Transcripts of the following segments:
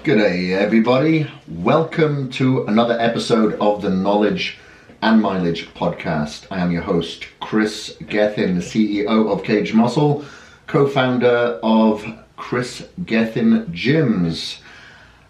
G'day everybody, welcome to another episode of the Knowledge and Mileage podcast. I am your host, Kris Gethin, the CEO of Caged Muscle, co-founder of Gethin Gyms.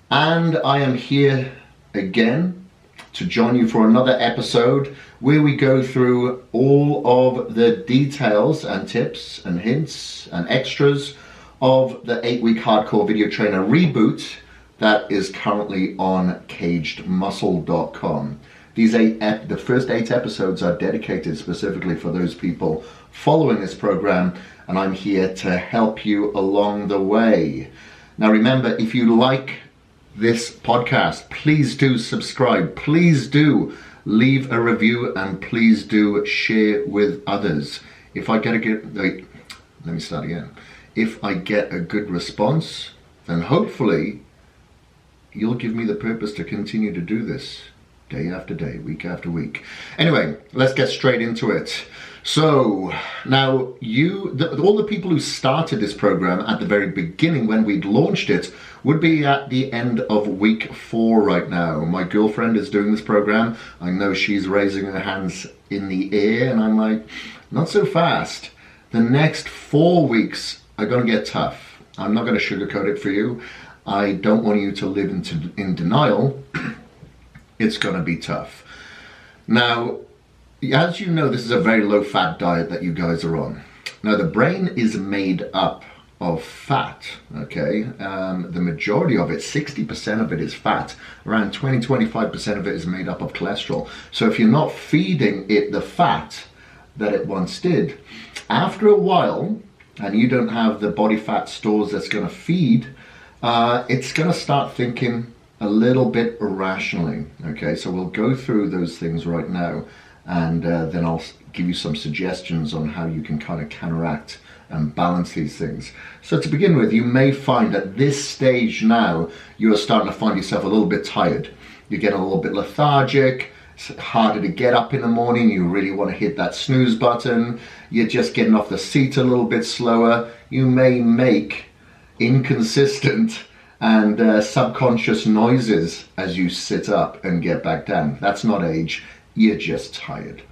And I am here again to join you for another episode where we go through all of the details and tips and hints and extras of the 8-week hardcore video trainer reboot that is currently on cagedmuscle.com. The first 8 episodes are dedicated specifically for those people following this program, and I'm here to help you along the way. Now remember, if you like this podcast, please do subscribe, please do leave a review, and please do share with others. If I get a good response, then hopefully you'll give me the purpose to continue to do this day after day, week after week. Anyway, let's get straight into it. So now all the people who started this program at the very beginning when we launched it would be at the end of week 4 right now. My girlfriend is doing this program. I know she's raising her hands in the air, and I'm like, not so fast. The next 4 weeks are going to get tough. I'm not going to sugarcoat it for you. I don't want you to live in denial. It's going to be tough. Now, as you know, this is a very low-fat diet that you guys are on. Now, the brain is made up of fat, okay? The majority of it, 60% of it is fat. Around 20-25% of it is made up of cholesterol. So if you're not feeding it the fat that it once did, after a while, and you don't have the body fat stores that's going to feed, it's going to start thinking a little bit irrationally. Okay, so we'll go through those things right now, and then I'll give you some suggestions on how you can kind of counteract and balance these things. So to begin with, you may find at this stage now you are starting to find yourself a little bit tired. You're getting a little bit lethargic. It's harder to get up in the morning. You really want to hit that snooze button. You're just getting off the seat a little bit slower. You may make inconsistent and subconscious noises as you sit up and get back down. That's not age, you're just tired.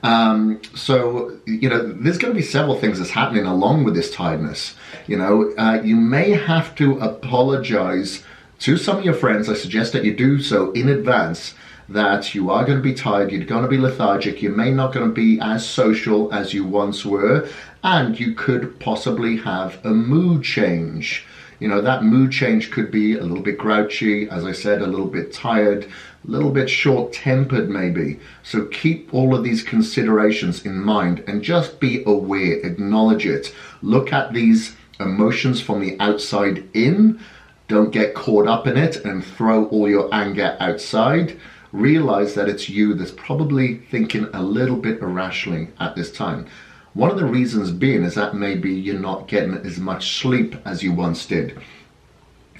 So, there's going to be several things that's happening along with this tiredness. You may have to apologize to some of your friends. I suggest that you do so in advance, that you are going to be tired, you're going to be lethargic, you may not going to be as social as you once were, and you could possibly have a mood change. That mood change could be a little bit grouchy, as I said, a little bit tired, a little bit short-tempered maybe. So keep all of these considerations in mind and just be aware, acknowledge it. Look at these emotions from the outside in. Don't get caught up in it and throw all your anger outside. Realize that it's you that's probably thinking a little bit irrationally at this time. One of the reasons being is that maybe you're not getting as much sleep as you once did.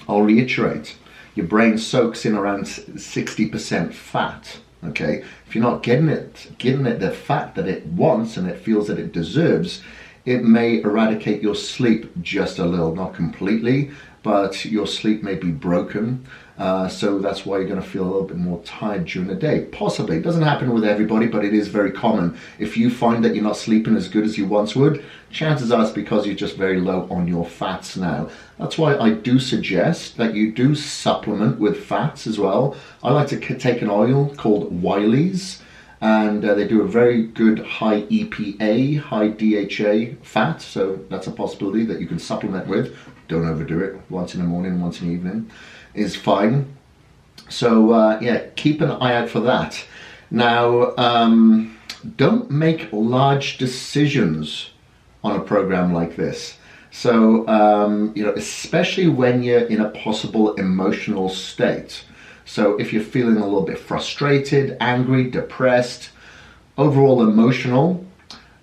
I'll reiterate, your brain soaks in around 60% fat, okay? If you're not giving it the fat that it wants and it feels that it deserves, it may eradicate your sleep just a little, not completely, but your sleep may be broken. So that's why you're going to feel a little bit more tired during the day. Possibly. It doesn't happen with everybody, but it is very common. If you find that you're not sleeping as good as you once would, chances are it's because you're just very low on your fats now. That's why I do suggest that you do supplement with fats as well. I like to take an oil called Wiley's, and they do a very good high EPA, high DHA fat, so that's a possibility that you can supplement with. Don't overdo it. Once in the morning, once in the evening is fine. So keep an eye out for that. Now, don't make large decisions on a program like this. So, especially when you're in a possible emotional state. So if you're feeling a little bit frustrated, angry, depressed, overall emotional,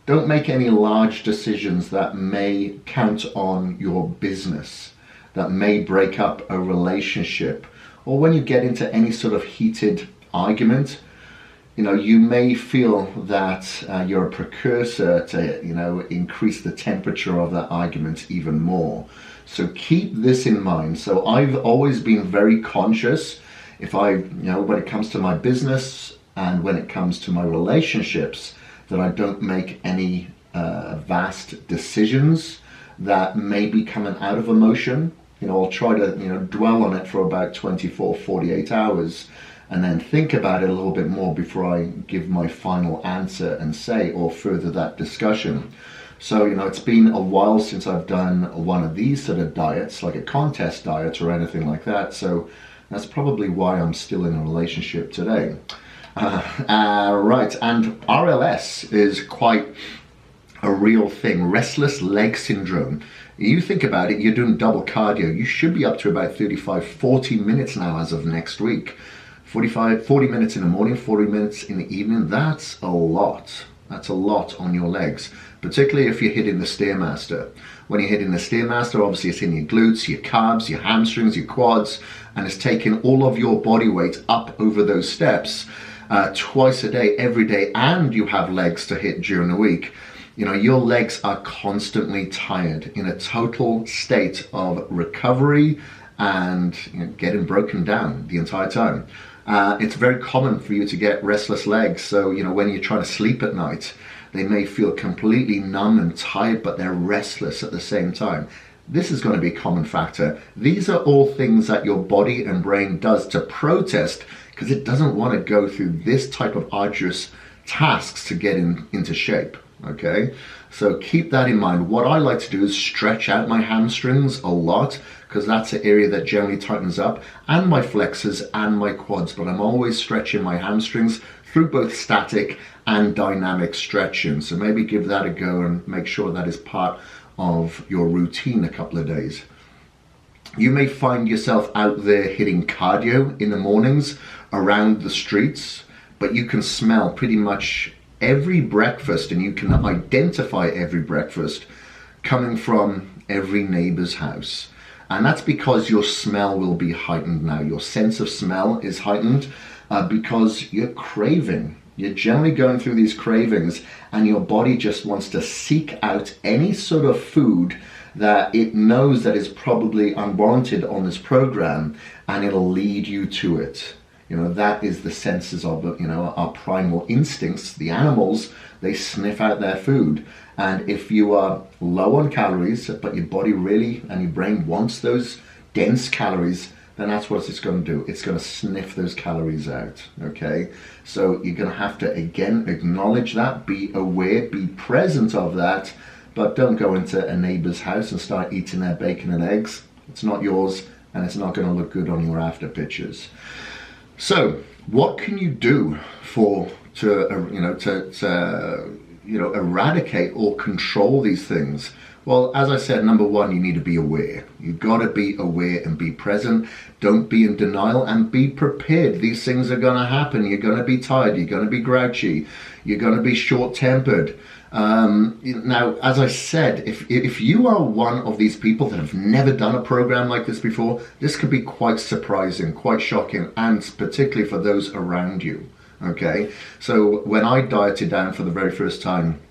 don't make any large decisions that may count on your business, that may break up a relationship, or when you get into any sort of heated argument, you may feel that you're a precursor to, increase the temperature of that argument even more. So keep this in mind. So I've always been very conscious when it comes to my business and when it comes to my relationships, that I don't make any vast decisions that may be coming out of emotion. I'll try to, dwell on it for about 24, 48 hours and then think about it a little bit more before I give my final answer and say or further that discussion. So, it's been a while since I've done one of these sort of diets, like a contest diet or anything like that. So that's probably why I'm still in a relationship today. Right, and RLS is quite a real thing, restless leg syndrome. You think about it, you're doing double cardio. You should be up to about 35, 40 minutes now as of next week. 40 minutes in the morning, 40 minutes in the evening. That's a lot. That's a lot on your legs, particularly if you're hitting the Stairmaster. When you're hitting the Stairmaster, obviously it's in your glutes, your calves, your hamstrings, your quads, and it's taking all of your body weight up over those steps twice a day, every day, and you have legs to hit during the week. Your legs are constantly tired, in a total state of recovery and getting broken down the entire time. It's very common for you to get restless legs. So, when you're trying to sleep at night, they may feel completely numb and tired, but they're restless at the same time. This is going to be a common factor. These are all things that your body and brain does to protest because it doesn't want to go through this type of arduous tasks to get into shape. Okay, so keep that in mind. What I like to do is stretch out my hamstrings a lot because that's the area that generally tightens up, and my flexors and my quads, but I'm always stretching my hamstrings through both static and dynamic stretching. So maybe give that a go and make sure that is part of your routine a couple of days. You may find yourself out there hitting cardio in the mornings around the streets, but you can smell pretty much every breakfast, and you can identify every breakfast coming from every neighbor's house. And that's because your smell will be heightened now. Your sense of smell is heightened because you're craving. You're generally going through these cravings, and your body just wants to seek out any sort of food that it knows that is probably unwarranted on this program, and it'll lead you to it. That is the senses of, our primal instincts. The animals, they sniff out their food. And if you are low on calories, but your body really and your brain wants those dense calories, then that's what it's going to do. It's going to sniff those calories out, okay? So you're going to have to, again, acknowledge that, be aware, be present of that, but don't go into a neighbor's house and start eating their bacon and eggs. It's not yours, and it's not going to look good on your after pictures. So, what can you do to eradicate or control these things? Well, as I said, number one, you need to be aware. You've got to be aware and be present. Don't be in denial, and be prepared. These things are going to happen. You're going to be tired. You're going to be grouchy. You're going to be short-tempered. Now, as I said, if you are one of these people that have never done a program like this before, this could be quite surprising, quite shocking, and particularly for those around you. Okay, so when I dieted down for the very first time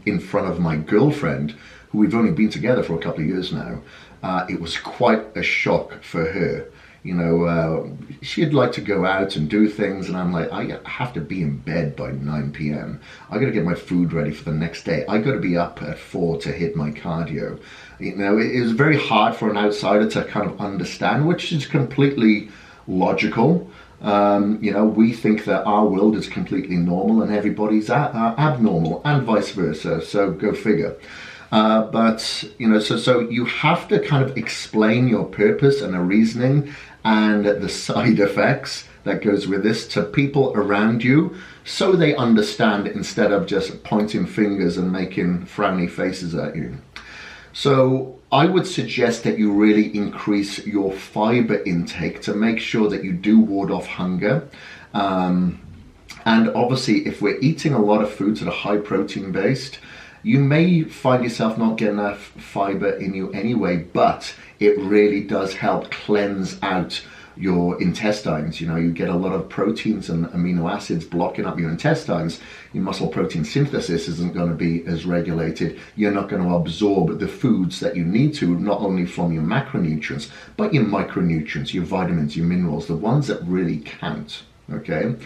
in front of my girlfriend, who we've only been together for a couple of years now, it was quite a shock for her. She'd like to go out and do things, and I'm like, I have to be in bed by 9 p.m. I got to get my food ready for the next day. I got to be up at 4 to hit my cardio. It was very hard for an outsider to kind of understand, which is completely logical. We think that our world is completely normal and everybody's abnormal, and vice versa. So go figure. So you have to kind of explain your purpose and the reasoning and the side effects that goes with this to people around you, so they understand instead of just pointing fingers and making frowny faces at you. So I would suggest that you really increase your fiber intake to make sure that you do ward off hunger. And obviously, if we're eating a lot of foods that are high protein based, you may find yourself not getting enough fiber in you anyway, but it really does help cleanse out your intestines. You know, you get a lot of proteins and amino acids blocking up your intestines. Your muscle protein synthesis isn't going to be as regulated. You're not going to absorb the foods that you need to, not only from your macronutrients, but your micronutrients, your vitamins, your minerals, the ones that really count. Okay,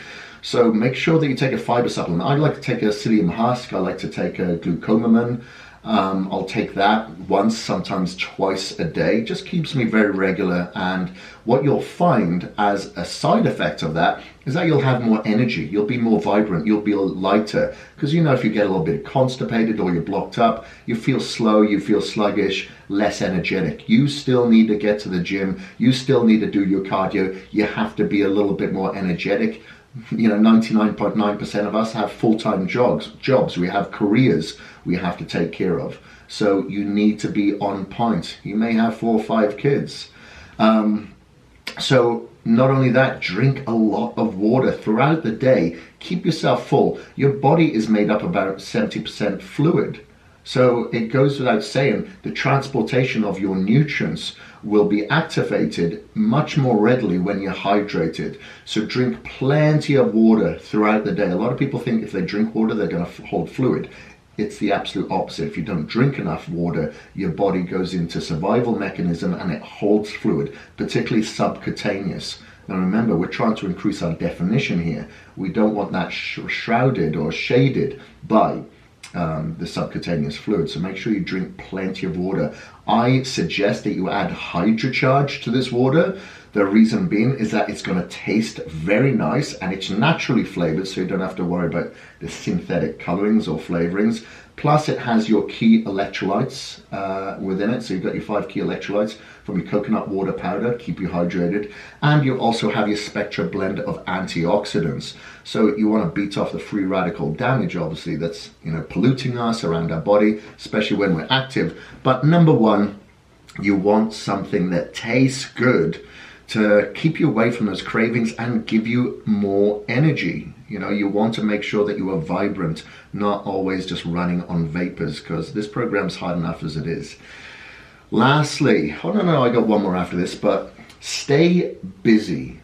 so make sure that you take a fiber supplement. I like to take a psyllium husk. I like to take a glucosamine. I'll take that once, sometimes twice a day. Just keeps me very regular. And what you'll find as a side effect of that is that you'll have more energy. You'll be more vibrant. You'll be lighter. Because, you know, if you get a little bit constipated or you're blocked up, you feel slow, you feel sluggish, less energetic. You still need to get to the gym. You still need to do your cardio. You have to be a little bit more energetic. You know, 99.9% of us have full-time jobs. We have careers we have to take care of. So you need to be on point. You may have 4 or 5 kids. So not only that, drink a lot of water throughout the day. Keep yourself full. Your body is made up about 70% fluid. So it goes without saying, the transportation of your nutrients will be activated much more readily when you're hydrated. So drink plenty of water throughout the day. A lot of people think if they drink water, they're going to hold fluid. It's the absolute opposite. If you don't drink enough water, your body goes into survival mechanism and it holds fluid, particularly subcutaneous. Now remember, we're trying to increase our definition here. We don't want that shrouded or shaded by the subcutaneous fluid. So make sure you drink plenty of water. I suggest that you add hydrocharge to this water. The reason being is that it's going to taste very nice and it's naturally flavored, so you don't have to worry about the synthetic colorings or flavorings. Plus it has your key electrolytes within it. So you've got your 5 key electrolytes from your coconut water powder, keep you hydrated. And you also have your Spectra blend of antioxidants. So you want to beat off the free radical damage, obviously, that's, you know, polluting us around our body, especially when we're active. But number one, you want something that tastes good to keep you away from those cravings and give you more energy. You know, you want to make sure that you are vibrant, not always just running on vapors, because this program's hard enough as it is. Lastly, oh no, I got one more after this, but stay busy.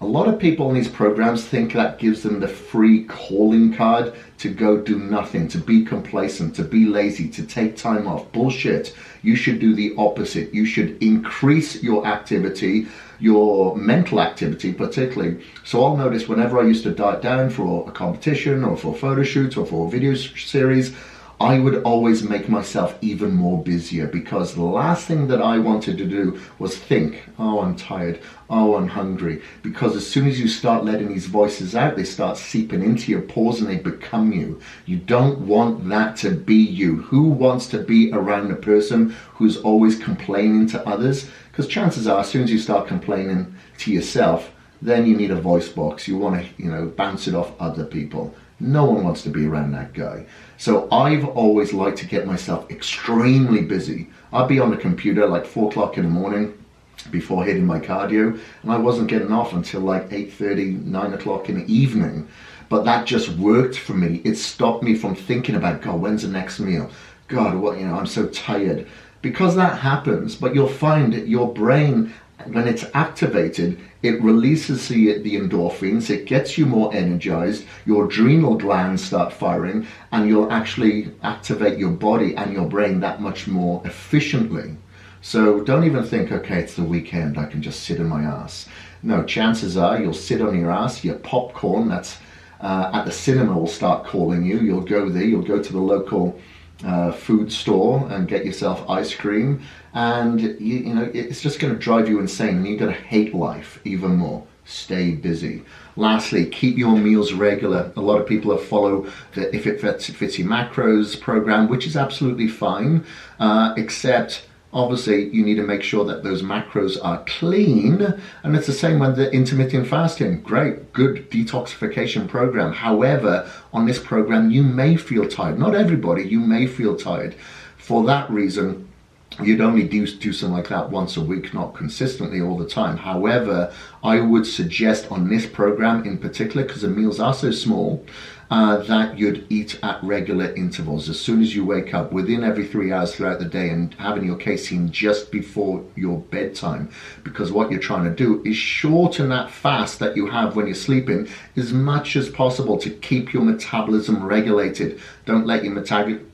A lot of people in these programs think that gives them the free calling card to go do nothing, to be complacent, to be lazy, to take time off. Bullshit. You should do the opposite. You should increase your activity, your mental activity particularly. So I'll notice whenever I used to diet down for a competition or for photo shoots or for a video series, I would always make myself even more busier, because the last thing that I wanted to do was think, oh, I'm tired, oh, I'm hungry. Because as soon as you start letting these voices out, they start seeping into your pores and they become you. You don't want that to be you. Who wants to be around a person who's always complaining to others? Because chances are, as soon as you start complaining to yourself, then you need a voice box. You want to, you know, bounce it off other people. No one wants to be around that guy. So I've always liked to get myself extremely busy. I'd be on the computer like 4 o'clock in the morning before hitting my cardio, and I wasn't getting off until like 8:30, 9 o'clock in the evening. But that just worked for me. It stopped me from thinking about, God, when's the next meal? God, what, you know, I'm so tired. Because that happens, but you'll find your brain, when it's activated, it releases the endorphins, it gets you more energized, your adrenal glands start firing, and you'll actually activate your body and your brain that much more efficiently. So don't even think, okay, it's the weekend, I can just sit in my ass. No, chances are you'll sit on your ass, your popcorn that's at the cinema will start calling you. You'll go there, you'll go to the local food store and get yourself ice cream, and you know, it's just going to drive you insane, and you're going to hate life even more. Stay busy. Lastly, keep your meals regular. A lot of people follow the If It Fits Your Macros program, which is absolutely fine, except obviously you need to make sure that those macros are clean. And it's the same with the intermittent fasting. Great, good detoxification program. However, on this program you may feel tired. Not everybody, you may feel tired. For that reason, you'd only do something like that once a week, not consistently all the time. However, I would suggest on this program in particular, because the meals are so small, that you'd eat at regular intervals. As soon as you wake up, within every 3 hours throughout the day, and having your casein just before your bedtime, because what you're trying to do is shorten that fast that you have when you're sleeping as much as possible to keep your metabolism regulated. Don't let your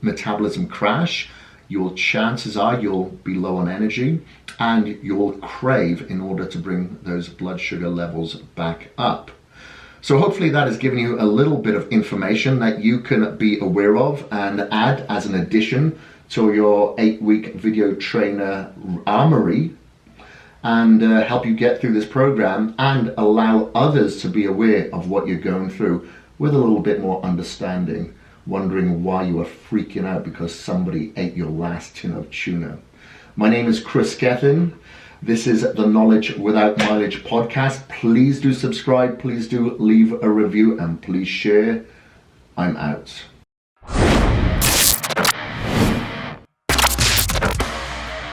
metabolism crash. Your chances are you'll be low on energy and you'll crave in order to bring those blood sugar levels back up. So hopefully that has given you a little bit of information that you can be aware of and add as an addition to your 8-week video trainer armory, and help you get through this program and allow others to be aware of what you're going through with a little bit more understanding, wondering why you are freaking out because somebody ate your last tin of tuna. My name is Kris Gethin. This is the Knowledge Without Mileage podcast. Please do subscribe, please do leave a review, and please share. I'm out.